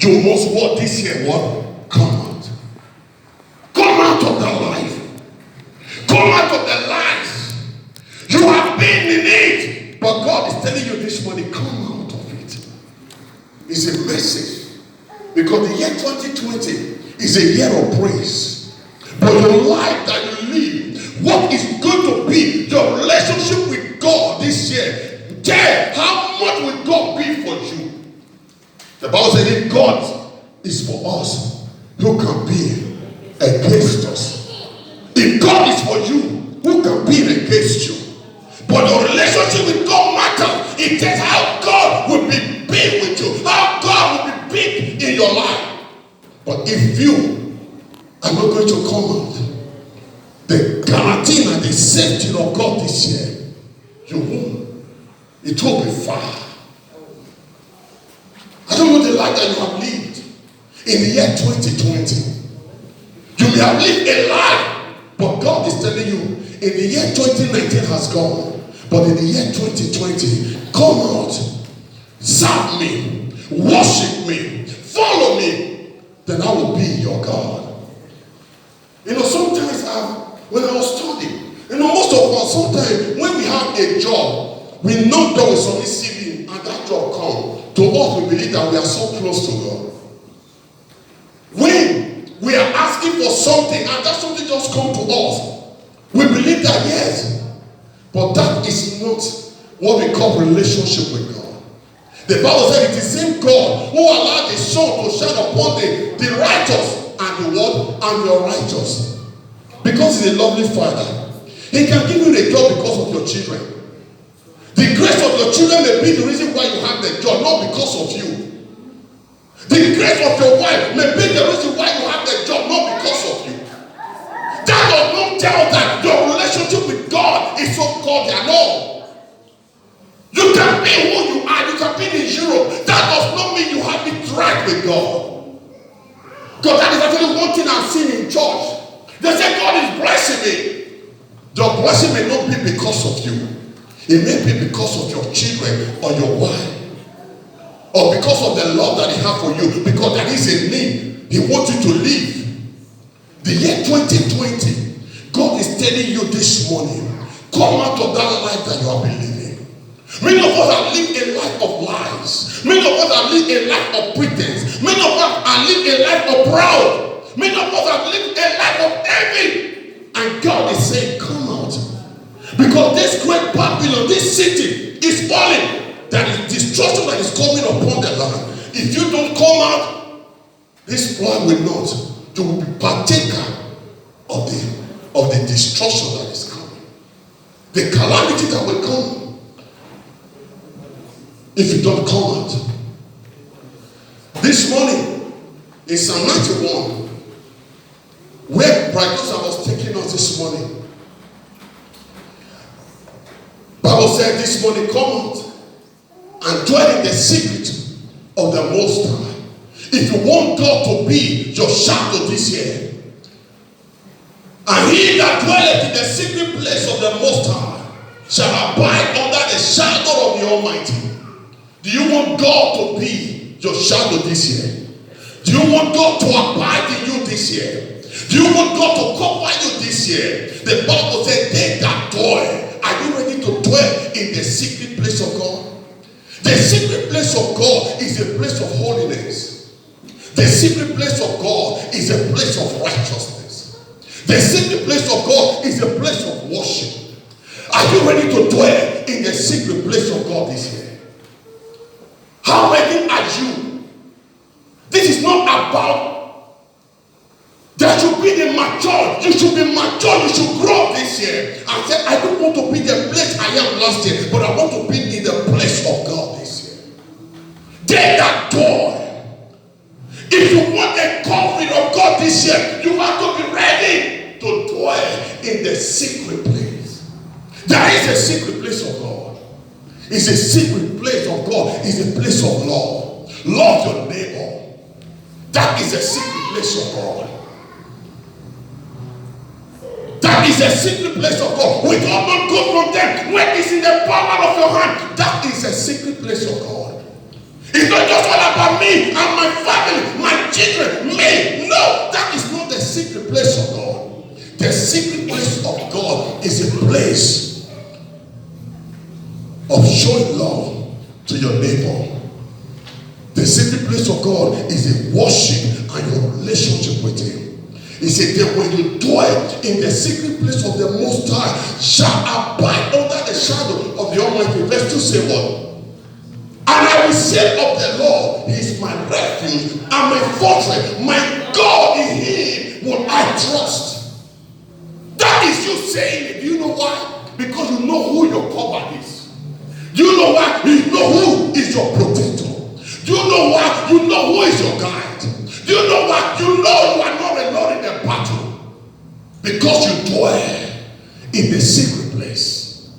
You must what this year? What? Come out. Come out of that life. Come out of the lies. You have been in it. But God is telling you this morning, come out of it. It's a message. Because the year 2020 is a year of praise. But your life that you live, what is going to be your relationship with God this year? Tell how much will God be for you? The Bible says if God is for us, who can be against us? If God is for you, who can be against you? But your relationship with God matters. It tells how God will be big with you, how God will be big in your life. But if you are not going to come out, the guarantee and the safety of God this year, you won't. It will be far. I don't know the life that you have lived in the year 2020. You may have lived a life, but God is telling you, in the year 2019 has gone, but in the year 2020, come out, serve me, worship me, follow me, then I will be your God. You know, sometimes when I was studying, you know, most of us, sometimes when we have a job, we know there is only CV and that job comes. To us, we believe that we are so close to God. When we are asking for something and that something just comes to us, we believe that yes. But that is not what we call relationship with God. The Bible said it is the same God who allowed the sun to shine upon the righteous and the what? And the unrighteous. Because he's a lovely father. He can give you the job because of your children. The grace of your children may be the reason why you have the job, not because of you. The grace of your wife may be the reason why you have the job, not because of you. That does not tell that your relationship with God is so cordial. No. You can be who you are. You can be in Europe. That does not mean you have it right with God. Because that is actually one thing I've seen in church. They say God is blessing me. Your blessing may not be because of you. It may be because of your children or your wife. Or because of the love that he has for you. Because that is a need. He wants you to live. The year 2020, God is telling you this morning, come out of that life that you have been living. Many of us have lived a life of lies. Many of us have lived a life of pretense. Many of us have lived a life of proud. Many of us have lived a life of envy. And God is saying, come out. Because this great Babylon, this city is falling. There is destruction that is coming upon the land. If you don't come out, this plan will not. You will be partaker of the destruction that is coming. The calamity that will come if you don't come out. This morning, in Psalm 91, where Brightness was taking us this morning, Bible said this morning, come out and dwell in the secret of the Most High. If you want God to be your shadow this year, and he that dwelleth in the secret place of the Most High shall abide under the shadow of the Almighty. Do you want God to be your shadow this year? Do you want God to abide in you this year? Do you want God to cover you this year? The Bible said, they that dwell. Are you ready to dwell in the secret place of God? The secret place of God is a place of holiness. The secret place of God is a place of righteousness. The secret place of God is a place of worship. Are you ready to dwell in the secret place of God this year? How ready are you? This is not about that you be the mature. You should be mature. You should grow this year. And say, I don't want to be the place I am last year, but I want to be in the place of God this year. They that dwell. If you want a covering of God this year, you have to be ready to dwell in the secret place. There is a secret place of God. It's a secret place of God. It's a place of love. Love your neighbor. That is a secret place of God. That is a secret place of God. We don't not go from them. When it's in the power of your hand, that is a secret place of God. It's not just all about me and my family. place of God is a worship and your relationship with Him. He said that when you dwell in the secret place of the Most High, shall abide under the shadow of the Almighty. Verse 2 say what? And I will say of the Lord, He is my refuge and my fortress, my God, in Him will I trust. That is you saying it. Do you know why? Because you know who your cover is. Do you know why? You know who is your protector. Do you know why? You know who is your guide. Do you know why? You know you are not alone in the battle. Because you dwell in the secret place.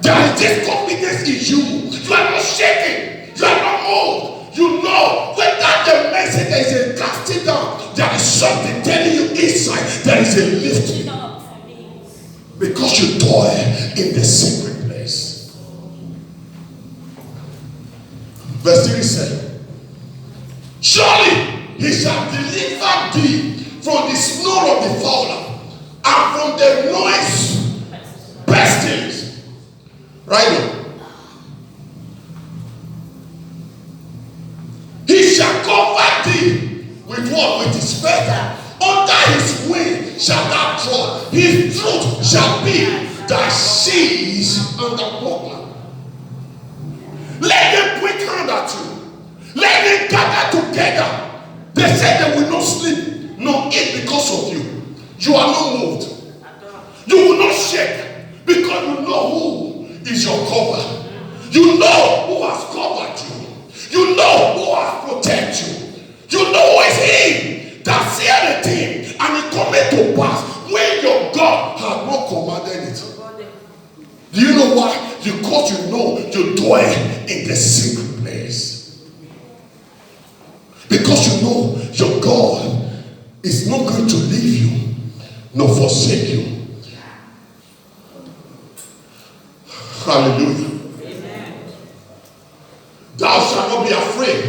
There is this confidence in you. You are not shaking. You are not moved. You know without the message there is a casting down. There is something telling you inside. There is a lifting. Because you dwell in the secret place. Verse 3 said, surely He shall deliver thee from the snare of the fowler and from the noise pestilence. Right now. He shall cover thee with what? With His feather. Under His wing shall thou trust. His truth shall be thy shield and thy buckler. Let them point hand at you. Let them gather together. They said they will not sleep, nor eat because of you. You are not moved. You will not shake because you know who is your cover. You know who has covered you. You know who has protected you. You know who is He that seeth the thing and it cometh to pass when your God has not commanded it. Do you know why? Because you know you dwell in the secret place. Because you know your God is not going to leave you nor forsake you. Hallelujah. Amen. Thou shalt not be afraid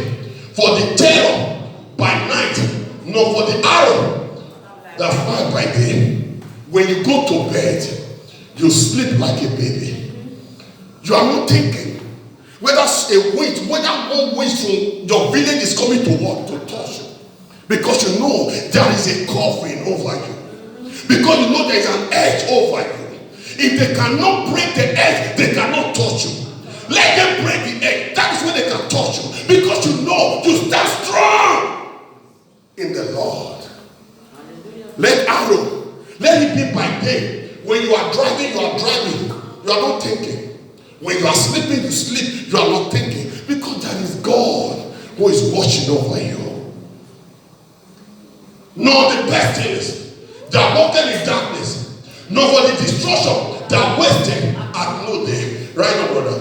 for the terror by night, nor for the arrow that flies by day. When you go to bed, you sleep like a baby. You are not thinking whether a wind, whether one wind from your village is coming to work to touch you. Because you know there is a covering over you. Because you know there is an edge over you. If they cannot break the edge, they cannot touch you. Let them break the edge. That is when they can touch you. Because you know you stand strong in the Lord. Let arrow, let it be by day. When you are driving, you are driving. You are not thinking. When you are sleeping, you sleep. You are not thinking. Because that is God who is watching over you. Nor the pestilence that walketh in darkness, nor for the destruction that wasted at no day. Right now, brother.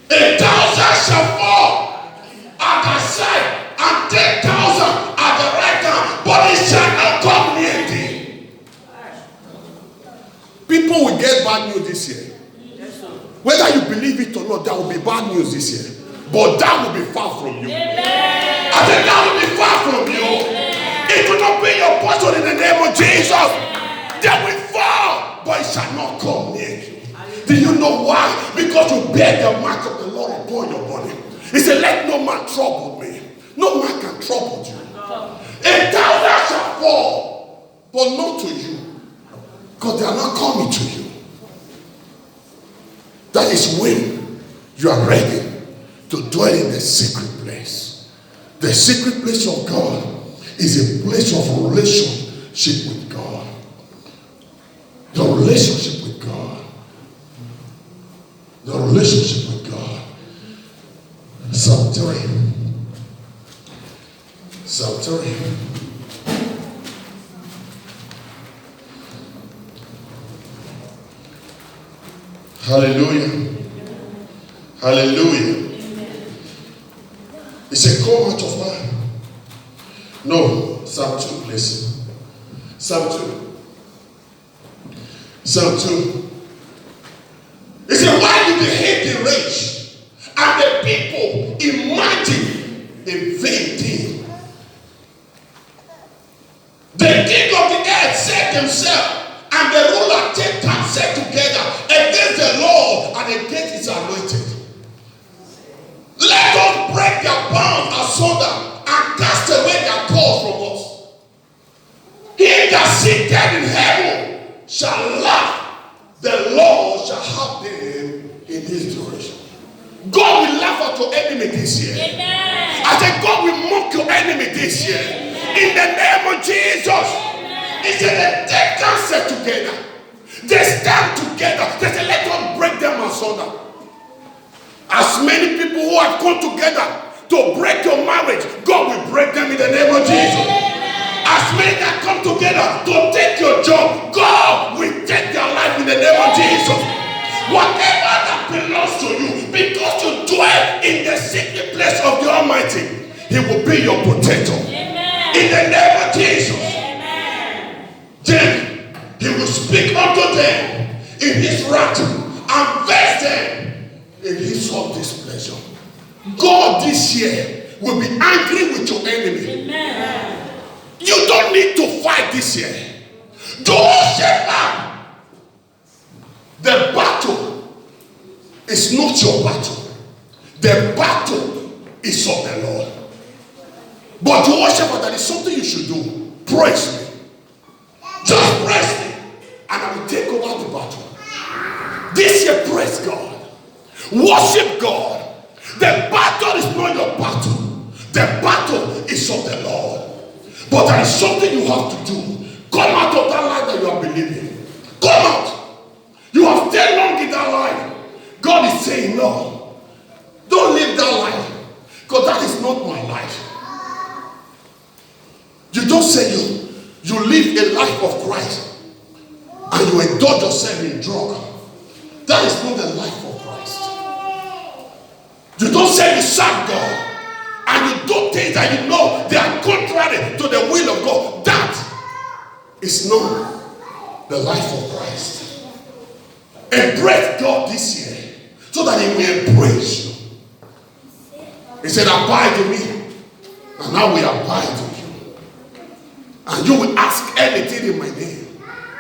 1,000 shall fall at thy side, and 10,000 at the right hand, but it shall not come near thee. People will get bad news this year. Whether you believe it or not, there will be bad news this year. But that will be far from you. I said that will be far from you. It will not be your portion in the name of Jesus. They will fall, but it shall not come near you. Do you know why? Because you bear the mark of the Lord upon your body. He said, let no man trouble me. No man can trouble you. 1,000 shall fall, but not to you. Because they are not coming to you. That is when you are ready to dwell in the secret place. The secret place of God is a place of relationship with God. Your relationship with God. Your relationship with God. Psalm 3. Psalm 3. Hallelujah. Hallelujah. He said, come out of mine. No, Psalm 2, please. Psalm 2. Psalm 2. He said, why do they hate the rich and the people imagine a vain thing? The king of the earth said himself, and the ruler take counsel together against the Lord and against his anointed. Let us break their bonds shall laugh, the Lord shall have them in his duration. God will laugh at your enemy this year. Amen. I said, God will mock your enemy this year. Amen. In the name of Jesus. Amen. He said, they cancer together. They stand together. They said, let us break them asunder. As many people who have come together to break your marriage, God will break them in the name of Jesus. Amen. As many that come together to take your job, God will take their life in the name of Jesus. Whatever that belongs to you, because you dwell in the secret place of the Almighty, he will be your protector. Amen. In the name of Jesus. Amen. Then he will speak unto them in his wrath and vex them in his hot displeasure. God this year will be angry with your enemy. Amen. You don't need to fight this year. Jehoshaphat, the battle is not your battle. The battle is of the Lord. But Jehoshaphat, that is something you should do. Praise me. Just praise me, and I will take over the battle. This year, praise God. Worship God. The battle is not your battle. The battle is of the Lord. But there is something you have to do. Come out of that life that you are believing. Come out. You have stayed long in that life. God is saying, no, don't live that life, because that is not my life. You don't say you live a life of Christ and you indulge yourself in drug. That is not the life of Christ. You don't say you serve God and you do things that you know they are contrary to the will of God. That is not the life of Christ. Embrace God this year so that he will embrace you. He said, abide in me, and I will abide in you. And you will ask anything in my name,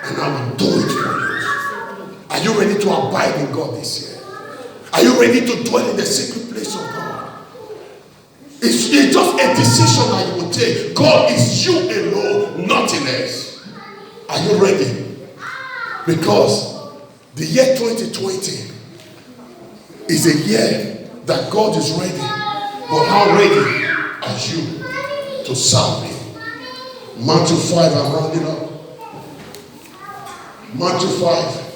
and I will do it for you. Are you ready to abide in God this year? Are you ready to dwell in the secret place of God? It's just a decision that you will take. God is you alone, nothing else. Are you ready? Because the year 2020 is a year that God is ready. But how ready are you to serve me? Matthew 5, I'm rounding up. Matthew 5.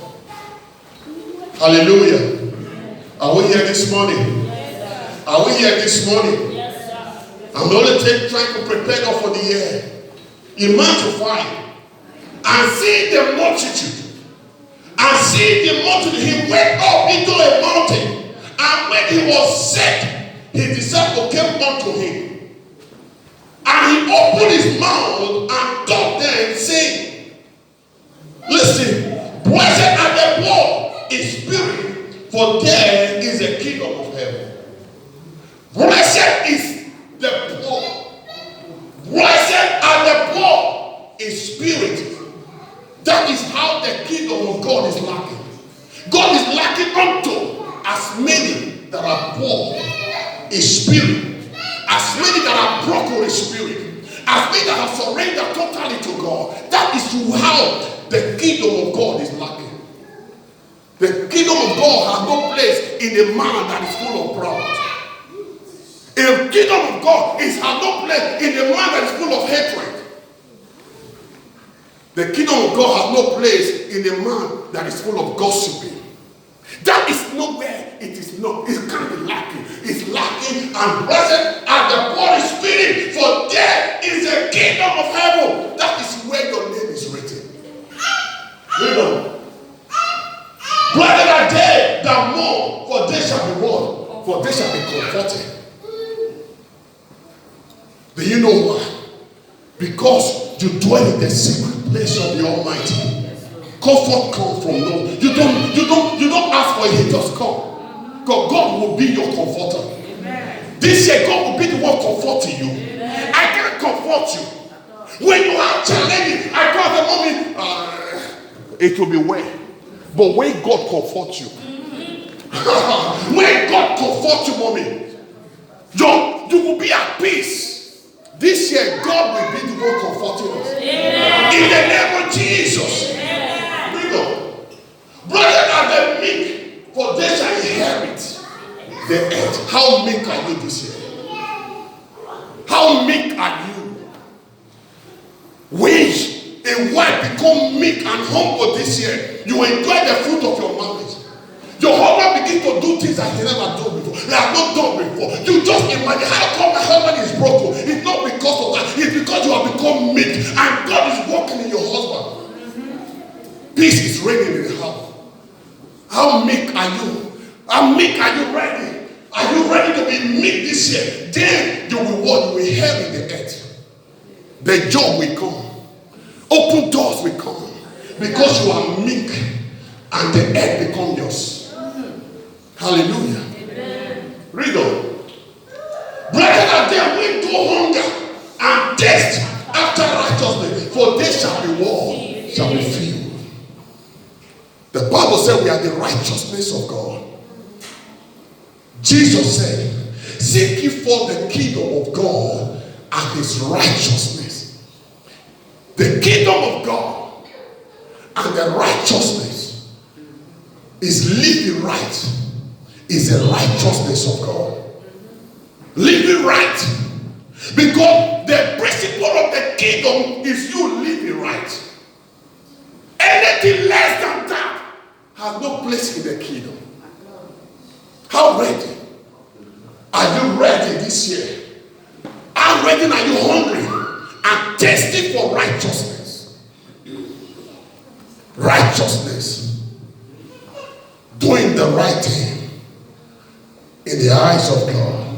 Hallelujah. Are we here this morning? Are we here this morning? I'm only trying to prepare God for the year. In Matthew 5, and see the multitude. And seeing the multitude, he went up into a mountain. And when he was set, his disciples came unto him. And he opened his mouth and taught them, saying, listen, blessed are the poor in spirit, for there is a kingdom of heaven. Blessed is the poor. Blessed are the poor in spirit. That is how the kingdom of God is lacking. God is lacking unto as many that are poor in spirit, as many that are broken in spirit, as many that have surrendered totally to God. That is how the kingdom of God is lacking. The kingdom of God has no place in a man that is full of pride. The kingdom of God has no place in a man that is full of hatred. The kingdom of God has no place in a man that is full of gossiping. That is nowhere. It is not. It can't be lacking. It's lacking. And blessed are the poor in spirit, for there is a kingdom of heaven. That is where your name is written. You know. Blessed are they that mourn, for they shall be what? For they shall be comforted. Do you know why? Because you dwell in the secret place of the Almighty. Comfort comes from no. You don't ask for it, he just come. God will be your comforter. Amen. This year, God will be the one comforting you. Amen. I can't comfort you. When you have challenges, I call the mommy, it will be well. But when God comforts you, when God comforts you, mommy, you will be at peace. This year, God will be the one comforting us. Amen. In the name of Jesus. Amen. meek are you this year? How meek are you? When a wife become meek and humble this year, you enjoy the fruit of your marriage. Your husband begins to do things that he never done before. They have not done before. You just imagine how come my husband is broken. It's not because of that. It's because you have become meek and God is working in your husband. Peace is reigning in the house. How meek are you? How meek are you ready? Are you ready to be meek this year? Then you will what? You will have in the earth. The job will come. Open doors will come. Because you are meek and the earth become yours. Hallelujah. Amen. Read on. Blessed are they which go hunger and thirst after righteousness, for they shall be what? Shall be filled. The Bible said we are the righteousness of God. Jesus said, seek ye for the kingdom of God and his righteousness. The kingdom of God and the righteousness is living right. Is the righteousness of God. Living right. Because the principle of the kingdom is you living right. Anything less than that has no place in the kingdom. How ready? Are you ready this year? How ready are you hungry and thirsty for righteousness? Righteousness. Doing the right thing. In the eyes of God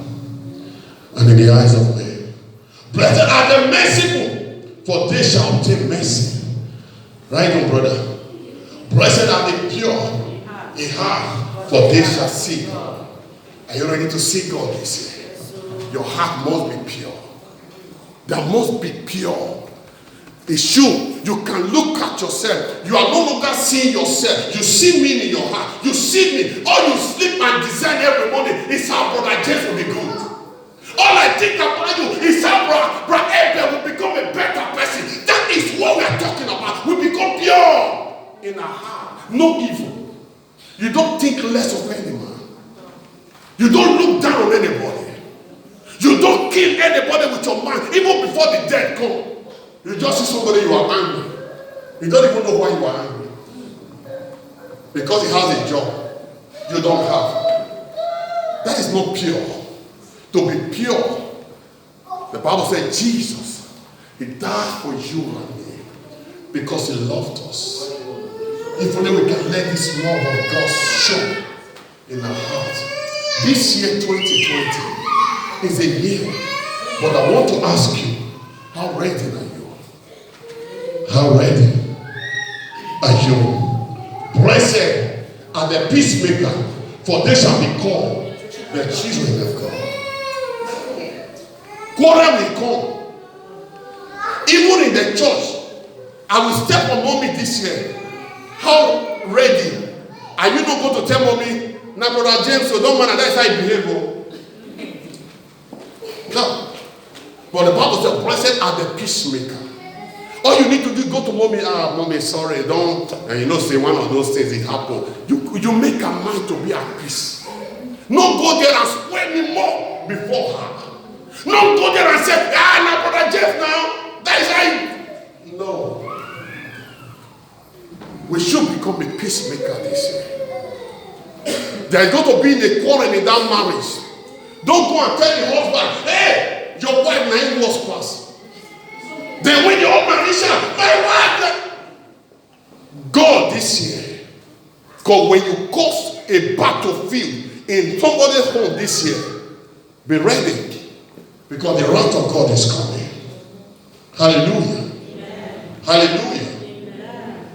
and in the eyes of men. Blessed are the merciful, for they shall obtain mercy. Right on, brother. Blessed are the pure in heart, for they shall see God. Are you ready to see God this year? Your heart must be pure. There must be pure. It's you. You can look at yourself. You are no longer seeing yourself. You see me in your heart. You see me. All you sleep and design every morning is how Brother James will be good. All I think about you is how Brother Abel will become a better person. That is what we are talking about. We become pure in our heart. No evil. You don't think less of any man. You don't look down on anybody. You don't kill anybody with your mind. Even before the dead come. You just see somebody, you are angry. You don't even know why you are angry. Because he has a job you don't have. That is not pure. To be pure, the Bible says Jesus, he died for you and me because he loved us. If only we can let this love of God show in our hearts. This year 2020 is a year, but I want to ask you, how ready are you? How ready are you? Blessed are the peacemaker, for they shall be called the children of God. Quarrel will come. Even in the church, I will step on mommy this year. How ready? Are you not going to tell mommy, now Brother James, so don't mind, that's how you behave. No. But the Bible says, blessed are the peacemaker. All you need to do is go to mommy, mommy, sorry, don't, and you know, say one of those things, it happened. You make a mind to be at peace. Not go there and swear me more before her. Not go there and say, now Brother Jeff now, that is how you. No. We should become a peacemaker this year. There is going to be a quarrel in that marriage. Don't go and tell the husband, hey, your wife now was past. Then when your husband is my wife, God this year, because when you cause a battlefield in somebody's home this year, be ready, because the wrath of God is coming. Hallelujah. Amen. Hallelujah. Amen.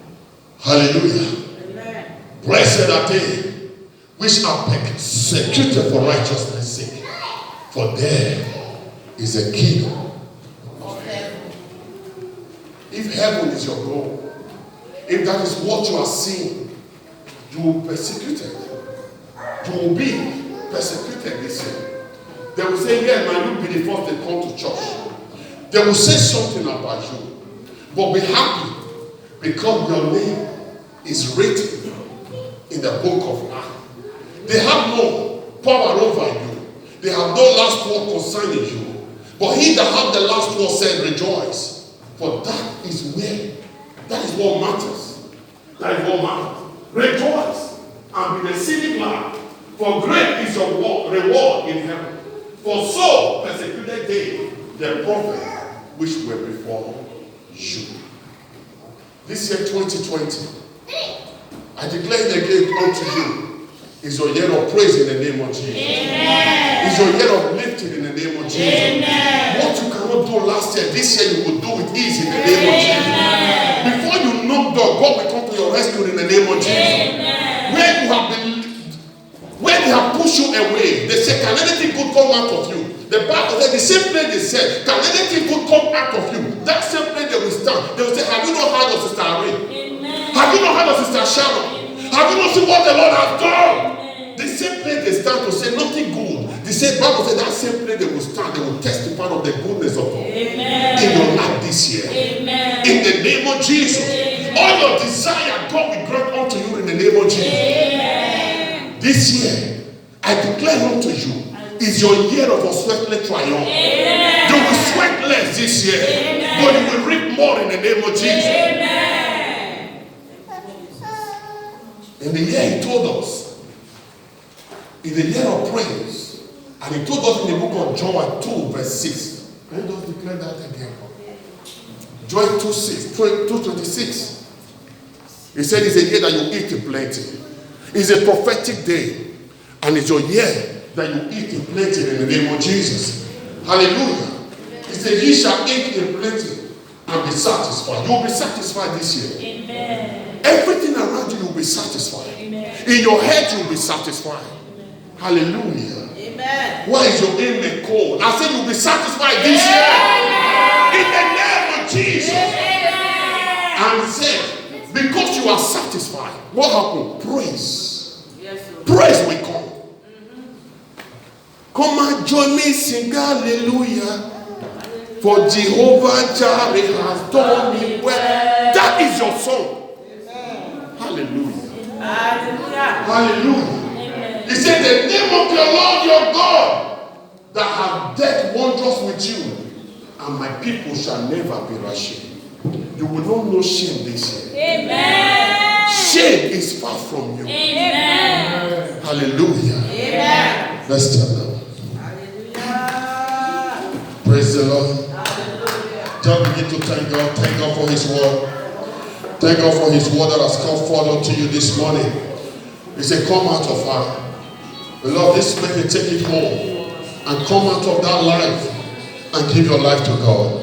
Hallelujah. Amen. Blessed are they which are persecuted for righteousness' sake, for there is a kingdom of heaven. If heaven is your goal, if that is what you are seeing, you will be persecuted. You will be persecuted this year. They will say, yeah, man, you be the first to come to church. They will say something about you. But be happy because your name is written in the book of life. They have no power over you. They have no last word concerning you. But he that hath the last word said, rejoice. For that is where. That is what matters. That is what matters. Rejoice and be exceeding glad. For great is your reward in heaven. For so persecuted they the prophet which were before you. This year 2020, I declare it again unto you, is your year of praise in the name of Jesus. Amen. Is your year of lifting in the name of Jesus. Amen. What you cannot do last year, this year you will do with ease in the name of Jesus. Before you knock door, God will come to your rescue in the name of Jesus. Amen. Where they have pushed you away, they say, can anything good come out of you? The Bible said, the same place they said, can anything good come out of you? That same place they will stand. They will say, have you not heard of Sister Irene? Have you not heard of Sister Sharon? Have you not seen what the Lord has done? The same place they stand to say nothing good. The same Bible said that same place they will stand, they will testify of the goodness of God in your life this year. Amen. In the name of Jesus. Amen. All your desire, God will grant unto you in the name of Jesus. Amen. This year, I declare unto you, is your year of sweatless triumph. Amen. You will sweat less this year, Amen. but you will reap more in the name of Jesus. Amen. In the year he told us, in the year of praise, and he told us in the book of John 2 verse 6. Can you just declare that again? John 2:26. He said it's a year that you eat in plenty. It's a prophetic day, and it's your year that you eat in plenty in the name of Jesus. Hallelujah. He said, ye shall eat in plenty and be satisfied. You will be satisfied this year. Amen. Everything around you will be satisfied. Amen. In your head you will be satisfied. Amen. Hallelujah. Amen. Why is your amen cold? I said you'll be satisfied this year. In the name of Jesus. And he said, because you are satisfied, what happened? Praise. Yes, sir. Praise will come. Come and join me, sing hallelujah. For Jehovah Jireh has done me well. That is your song. Hallelujah. Hallelujah. Hallelujah. Amen. He said, the name of your Lord your God that have dealt wondrous with you, and my people shall never be ashamed. You will not know shame this year. Amen. Shame is far from you. Amen. Hallelujah. Amen. Let's tell them. Hallelujah. Praise the Lord. Hallelujah. Just begin to thank God. Thank God for his word. Thank God for his word that has come forward to you this morning. He said, come out of her. Lord, this man, take it home and come out of that life and give your life to God.